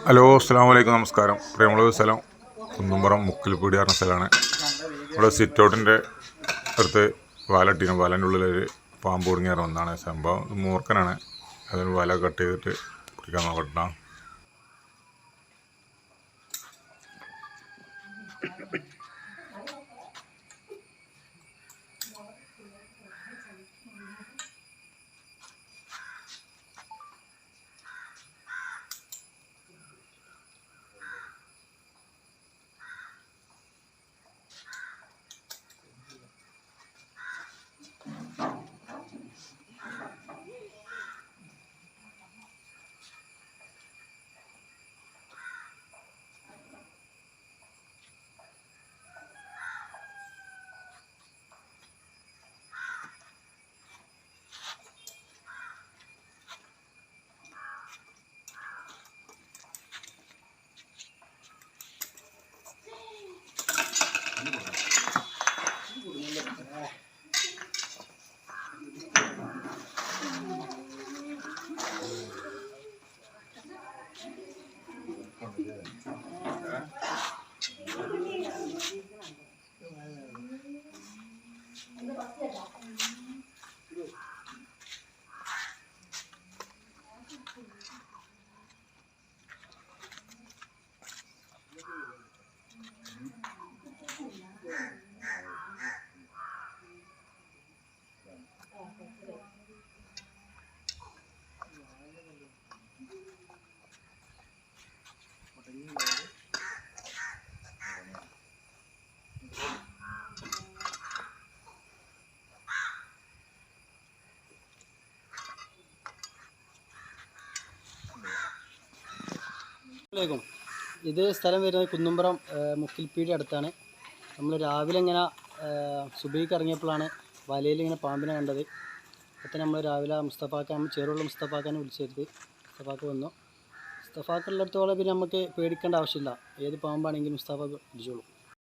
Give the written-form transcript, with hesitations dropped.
Hello അസ്സലാമു അലൈക്കും, നമസ്കാരം. പ്രിയമുള്ള സ്ഥലം കുന്നുംപുറം മുക്കിൽപ്പീടി പറഞ്ഞ സ്ഥലമാണ്. ഇവിടെ സിറ്റ് ഔട്ടിൻ്റെ അടുത്ത് വലട്ടിനും വലൻ്റെ ഉള്ളിലൊരു പാമ്പ് കുടുങ്ങി ഇറങ്ങുന്നതാണ് സംഭവം. മൂർഖനാണ്. അതിന് വല കട്ട് ചെയ്തിട്ട് പിടിക്കാൻ നോക്കട്ടാ. ഇത് സ്ഥലം വരുന്നത് കുന്നുംപുറം മുക്കിൽപ്പീടി അടുത്താണ്. നമ്മൾ രാവിലെ ഇങ്ങനെ സുബഹിക്ക് ഇറങ്ങിയപ്പോഴാണ് വലയിൽ ഇങ്ങനെ പാമ്പിനെ കണ്ടത്. അപ്പോൾ നമ്മൾ രാവിലെ ചെറുള്ള മുസ്തഫാക്കാനെ വിളിച്ചിരുത്തി. മുസ്തഫാക്ക് വന്നു. മുസ്തഫാക്കുള്ളിടത്തോളം പിന്നെ നമുക്ക് പേടിക്കേണ്ട ആവശ്യമില്ല. ഏത് പാമ്പാണെങ്കിലും മുസ്തഫാക്ക് പിടിച്ചോളും.